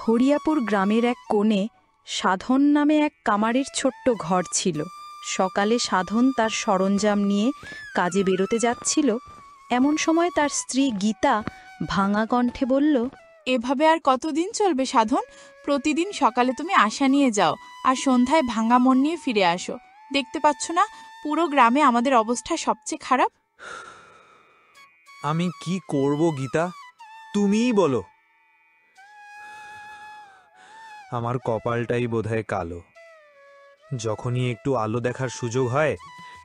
হরিয়াপুর গ্রামের এক কোণে সাধন নামে এক কামারের ছোট্ট ঘর ছিল। সকালে সাধন তার সরঞ্জাম নিয়ে কাজে বেরোতে যাচ্ছিল। এমন সময় তার স্ত্রী গীতা ভাঙা কণ্ঠে বলল, এভাবে আর কতদিন চলবে সাধন? প্রতিদিন সকালে তুমি আশা নিয়ে যাও আর সন্ধ্যায় ভাঙা মন নিয়ে ফিরে আসো। দেখতে পাচ্ছ না পুরো গ্রামে আমাদের অবস্থা সবচেয়ে খারাপ? আমি কি করব গীতা, তুমিই বলো। আমার কপালটাই বোধহয় কালো। যখনই একটু আলো দেখার সুযোগ হয়,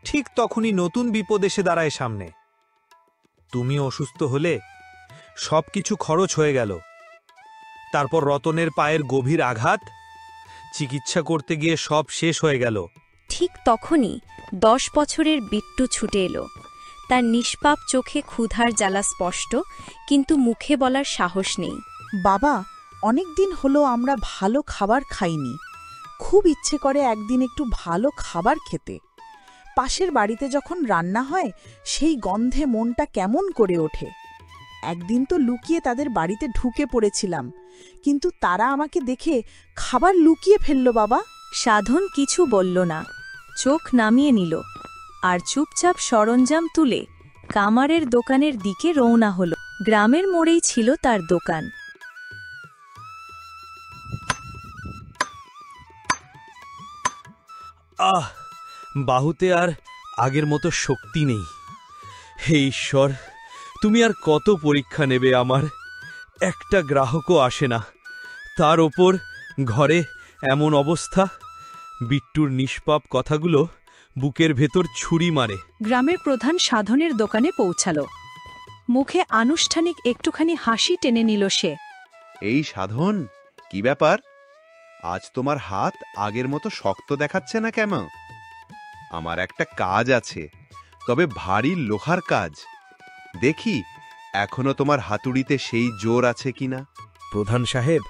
ঠিক তখনই নতুন বিপদ এসে দাঁড়ায় সামনে। তুমি অসুস্থ হলে সবকিছু খরচ হয়ে গেল। তারপর রতনের পায়ের গভীর আঘাত, চিকিৎসা করতে গিয়ে সব শেষ হয়ে গেল। ঠিক তখনই 10 বছরের বিট্টু ছুটে এলো। তার নিষ্পাপ চোখে ক্ষুধার জ্বালা স্পষ্ট, কিন্তু মুখে বলার সাহস নেই। বাবা, অনেক দিন হলো আমরা ভালো খাবার খাইনি। খুব ইচ্ছে করে একদিন একটু ভালো খাবার খেতে। পাশের বাড়িতে যখন রান্না হয় সেই গন্ধে মনটা কেমন করে ওঠে। একদিন তো লুকিয়ে তাদের বাড়িতে ঢুকে পড়েছিলাম, কিন্তু তারা আমাকে দেখে খাবার লুকিয়ে ফেলল। বাবা, সাধন কিছু বলল না, চোখ নামিয়ে নিল আর চুপচাপ সরঞ্জাম তুলে কামারের দোকানের দিকে রওনা হল। গ্রামের মোড়েই ছিল তার দোকান। বাহুতে আর আগের মতো শক্তি নেই। হে ঈশ্বর, তুমি আর কত পরীক্ষা নেবে আমার? একটা গ্রাহকও আসে না, তার ওপর ঘরে এমন অবস্থা। বিট্টুর নিষ্পাপ কথাগুলো বুকের ভেতর ছুরি মারে। গ্রামের প্রধান সাধনের দোকানে পৌঁছাল। মুখে আনুষ্ঠানিক একটুখানি হাসি টেনে নিল সে। এই সাধন, কি ব্যাপার? আজ তোমার হাত আগের মতো শক্ত দেখাচ্ছে না কেন? আমার একটা কাজ আছে, তবে ভারী লোহার কাজ। দেখি এখনো তোমার হাতুড়িতে সেই জোর আছে কিনা। প্রধান সাহেব,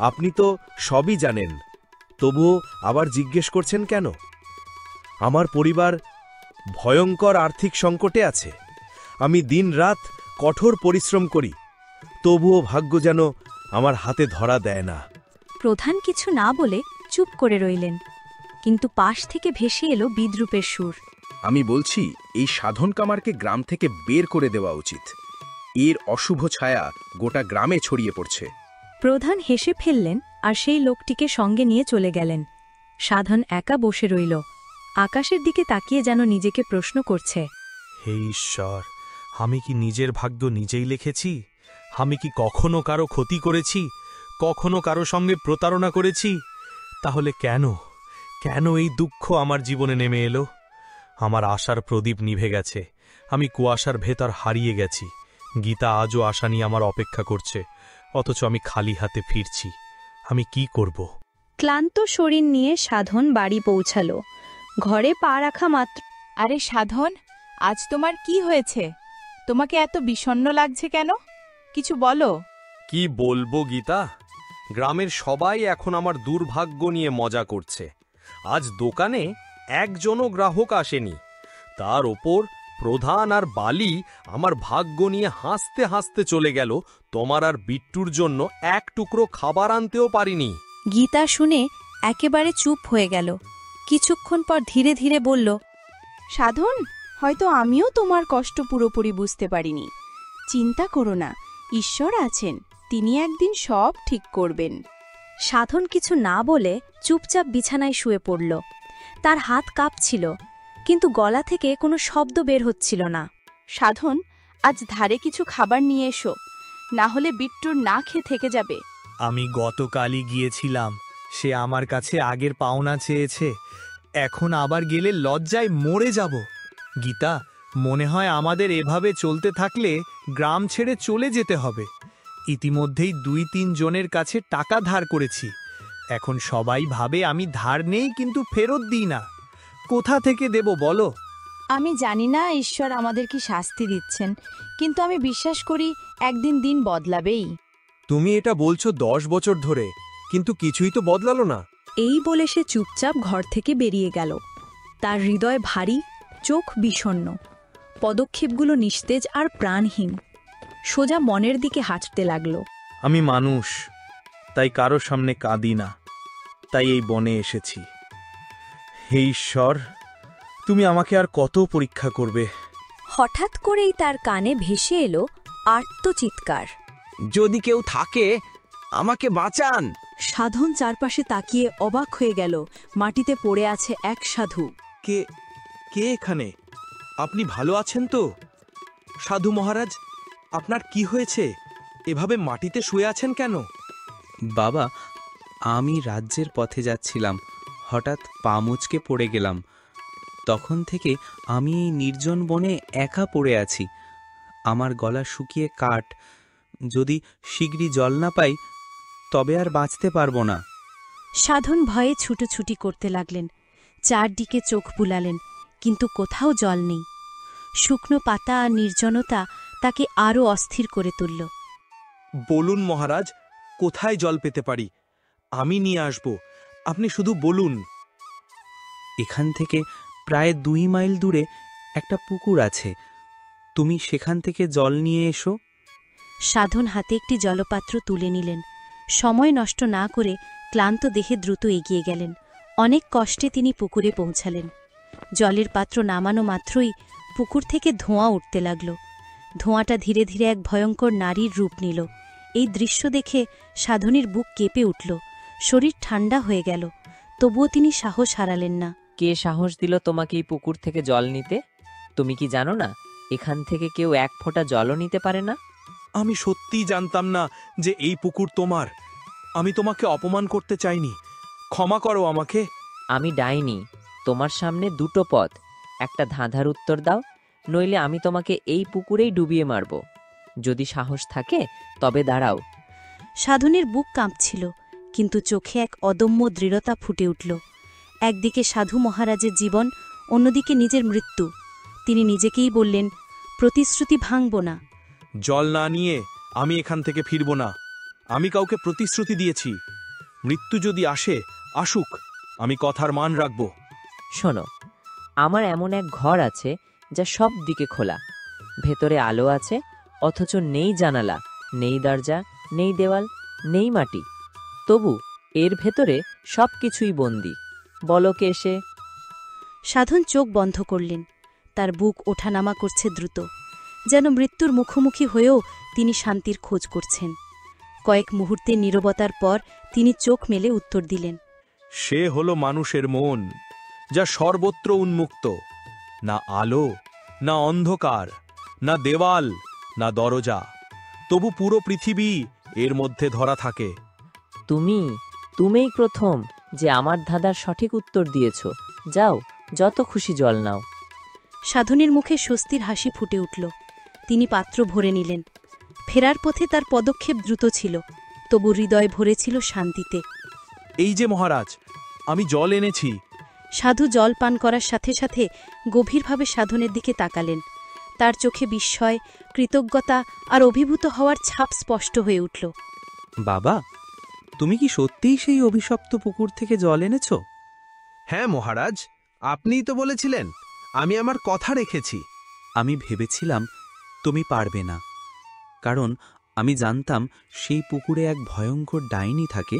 আপনি তো সবই জানেন, তবুও আবার জিজ্ঞেস করছেন কেন? আমার পরিবার ভয়ঙ্কর আর্থিক সংকটে আছে। আমি দিনরাত কঠোর পরিশ্রম করি, তবুও ভাগ্য যেন আমার হাতে ধরা দেয় না। প্রধান কিছু না বলে চুপ করে রইলেন, কিন্তু পাশ থেকে ভেসে এলো বিদ্রূপের সুর। আমি বলছি, এই সাধন কামারকে গ্রাম থেকে বের করে দেওয়া উচিত। এর অশুভ ছায়া গোটা গ্রামে ছড়িয়ে পড়ছে। প্রধান হেসে ফেললেন আর সেই লোকটিকে সঙ্গে নিয়ে চলে গেলেন। সাধন একা বসে রইল, আকাশের দিকে তাকিয়ে যেন নিজেকে প্রশ্ন করছে, হে ঈশ্বর, আমি কি নিজের ভাগ্য নিজেই লিখেছি? আমি কি কখনো কারো ক্ষতি করেছি? কখনো কারো সঙ্গে প্রতারণা করেছি? তাহলে কেন কেন এই দুঃখ আমার জীবনে নেমে এলো? আমার আশার প্রদীপ নিভে গেছে, আমি কুয়াশার ভেতর হারিয়ে গেছি। গীতা আজও আশা নিয়ে আমার অপেক্ষা করছে, অথচ আমি খালি হাতে ফিরছি। আমি কি করব? ক্লান্ত শরীর নিয়ে সাধন বাড়ি পৌঁছাল। ঘরে পা রাখা মাত্র, আরে সাধন, আজ তোমার কি হয়েছে? তোমাকে এত বিষণ্ণ লাগছে কেন? কিছু বলো। কি বলবো গীতা, গ্রামের সবাই এখন আমার দুর্ভাগ্য নিয়ে মজা করছে। আজ দোকানে একজনও গ্রাহক আসেনি, তার ওপর প্রধান আর বালি আমার ভাগ্য নিয়ে হাসতে হাসতে চলে গেল। তোমার আর বিট্টুর জন্য এক টুকরো খাবার আনতেও পারিনি। গীতা শুনে একেবারে চুপ হয়ে গেল। কিছুক্ষণ পর ধীরে ধীরে বলল, সাধন, হয়তো আমিও তোমার কষ্ট পুরোপুরি বুঝতে পারিনি। চিন্তা করো না, ঈশ্বর আছেন, তিনি একদিন সব ঠিক করবেন। সাধন কিছু না বলে চুপচাপ বিছানায় শুয়ে পড়ল। তার হাত কাঁপছিল, কিন্তু গলা থেকে কোনো শব্দ বের হচ্ছিল না। সাধন, আজ ধারে কিছু খাবার নিয়ে এসো, না হলে বিট্টুর না খেয়ে থেকে যাবে। আমি গতকালই গিয়েছিলাম, সে আমার কাছে আগের পাওনা চেয়েছে। এখন আবার গেলে লজ্জায় মরে যাব। গীতা, মনে হয় আমাদের এভাবে চলতে থাকলে গ্রাম ছেড়ে চলে যেতে হবে। ইতিমধ্যেই 2-3 জনের কাছে টাকা ধার করেছি। এখন সবাই ভাবে আমি ধার নেই কিন্তু ফেরত দিই না। কোথা থেকে দেব বলো? আমি জানি না ঈশ্বর আমাদের কি শাস্তি দিচ্ছেন, কিন্তু আমি বিশ্বাস করি একদিন দিন বদলাবেই। তুমি এটা বলছো 10 বছর ধরে, কিন্তু কিছুই তো বদলালো না। এই বলে সে চুপচাপ ঘর থেকে বেরিয়ে গেল। তার হৃদয় ভারী, চোখ বিষণ্ণ, পদক্ষেপগুলো নিস্তেজ আর প্রাণহীন। সোজা মনের দিকে হাঁটতে লাগল। আমি মানুষ, তাই কারো সামনে কাঁদি না, তাই এই বনে এসেছি। হে ঈশ্বর, তুমি আমাকে আর কত পরীক্ষা করবে? হঠাৎ করেই তার কানে ভেসে এলো আর্তচিৎকার। যদি কেউ থাকে, আমাকে বাঁচান। সাধন চারপাশে তাকিয়ে অবাক হয়ে গেল। মাটিতে পড়ে আছে এক সাধু। কে কে এখানে? আপনি ভালো আছেন তো? সাধু মহারাজ, আপনার কি হয়েছে? এভাবে মাটিতে শুয়ে আছেন কেন? বাবা, আমি রাজ্যের পথে যাচ্ছিলাম, হঠাৎ পা মুচকে পড়ে গেলাম। তখন থেকে আমি এই নির্জন বনে একা পড়ে আছি। আমার গলা শুকিয়ে কাঠ। যদি শীঘ্রই জল না পাই, তবে আর বাঁচতে পারবো না। সাধন ভয়ে ছুটোছুটি করতে লাগলেন। চারদিকে চোখ বুলালেন, কিন্তু কোথাও জল নেই। শুকনো পাতা আর নির্জনতা তাকে আরও অস্থির করে তুলল। বলুন মহারাজ, কোথায় জল পেতে পারি? আমি নিয়ে আসব, আপনি শুধু বলুন। এখান থেকে প্রায় 2 মাইল দূরে একটা পুকুর আছে, তুমি সেখান থেকে জল নিয়ে এসো। সাধন হাতে একটি জলপাত্র তুলে নিলেন। সময় নষ্ট না করে ক্লান্ত দেহে দ্রুত এগিয়ে গেলেন। অনেক কষ্টে তিনি পুকুরে পৌঁছালেন। জলের পাত্র নামানো মাত্রই পুকুর থেকে ধোঁয়া উঠতে লাগল। ধোঁয়াটা ধীরে ধীরে এক ভয়ঙ্কর নারীর রূপ নিল। এই দৃশ্য দেখে সাধনের বুক কেঁপে উঠল, শরীর ঠান্ডা হয়ে গেল। তবুও তিনি সাহস হারালেন না। কে সাহস দিল তোমাকে এই পুকুর থেকে জল নিতে? তুমি কি জানো না এখান থেকে কেউ এক ফোঁটা জলও নিতে পারে না? আমি সত্যিই জানতাম না যে এই পুকুর তোমার। আমি তোমাকে অপমান করতে চাইনি, ক্ষমা করো আমাকে। আমি ডাইনি। তোমার সামনে দুটো পথ, একটা ধাঁধার উত্তর দাও, নইলে আমি তোমাকে এই পুকুরেই ডুবিয়ে মারব। যদি সাহস থাকে তবে দাঁড়াও। সাধনের বুক কাঁপছিল, কিন্তু চোখে এক অদম্য দৃঢ়তা ফুটে উঠল। একদিকে সাধু মহারাজের জীবন, অন্যদিকে নিজের মৃত্যু। তিনি নিজেকেই বললেন, প্রতিশ্রুতি ভাঙব না। জল না নিয়ে আমি এখান থেকে ফিরব না। আমি কাউকে প্রতিশ্রুতি দিয়েছি, মৃত্যু যদি আসে আসুক, আমি কথার মান রাখব। শোনো, আমার এমন এক ঘর আছে যা সব দিকে খোলা। ভেতরে আলো আছে, অথচ নেই জানালা, নেই দরজা, নেই দেওয়াল, নেই মাটি। তবু এর ভেতরে সব কিছুই বন্দি। বলো কে সে? সাধন চোখ বন্ধ করলেন। তার বুক ওঠানামা করছে দ্রুত, যেন মৃত্যুর মুখোমুখি হয়েও তিনি শান্তির খোঁজ করছেন। কয়েক মুহূর্তের নীরবতার পর তিনি চোখ মেলে উত্তর দিলেন, সে হলো মানুষের মন, যা সর্বত্র উন্মুক্ত। না আলো, না অন্ধকার, না দেওয়াল, না দরজা, তবু পুরো পৃথিবী এর মধ্যে ধরা থাকে। তুমিই প্রথম যে আমার ধাঁধার সঠিক উত্তর দিয়েছ। যাও, যত খুশি জল নাও। সাধনের মুখে স্বস্তির হাসি ফুটে উঠল। তিনি পাত্র ভরে নিলেন। ফেরার পথে তার পদক্ষেপ দ্রুত ছিল, তবু হৃদয় ভরেছিল শান্তিতে। এই যে মহারাজ, আমি জল এনেছি। সাধু জল পান করার সাথে সাথে গভীরভাবে সাধনের দিকে তাকালেন। তার চোখে বিস্ময়, কৃতজ্ঞতা আর অভিভূত হওয়ার ছাপ স্পষ্ট হয়ে উঠল। বাবা, তুমি কি সত্যিই সেই অভিশপ্ত পুকুর থেকে জল এনেছ? হ্যাঁ মহারাজ, আপনিই তো বলেছিলেন, আমি আমার কথা রেখেছি। আমি ভেবেছিলাম তুমি পারবে না, কারণ আমি জানতাম সেই পুকুরে এক ভয়ঙ্কর ডাইনি থাকে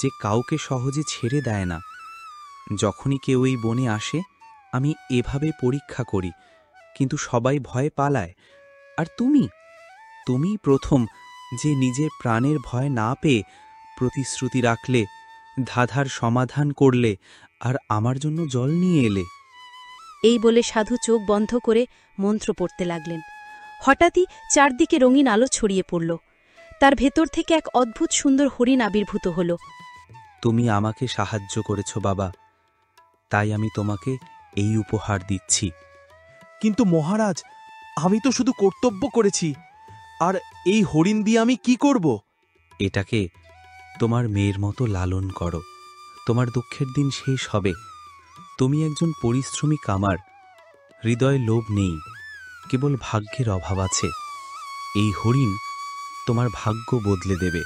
যে কাউকে সহজে ছেড়ে দেয় না। যখনই কেউ এই বনে আসে আমি এভাবে পরীক্ষা করি, কিন্তু সবাই ভয় পালায়। আর তুমি প্রথম যে নিজের প্রাণের ভয় না পেয়ে প্রতিশ্রুতি রাখলে, ধাঁধার সমাধান করলে, আর আমার জন্য জল নিয়ে এলে। এই বলে সাধু চোখ বন্ধ করে মন্ত্র পড়তে লাগলেন। হঠাৎই চারদিকে রঙিন আলো ছড়িয়ে পড়ল। তার ভেতর থেকে এক অদ্ভুত সুন্দর হরিণ আবির্ভূত হল। তুমি আমাকে সাহায্য করেছ বাবা, তাই আমি তোমাকে এই উপহার দিচ্ছি। কিন্তু মহারাজ, আমি তো শুধু কর্তব্য করেছি, আর এই হরিণ দিয়ে আমি কি করব? এটাকে তোমার মেয়ের মতো লালন করো, তোমার দুঃখের দিন শেষ হবে। তুমি একজন পরিশ্রমী কামার, হৃদয়ে লোভ নেই, কেবল ভাগ্যের অভাব আছে। এই হরিণ তোমার ভাগ্য বদলে দেবে।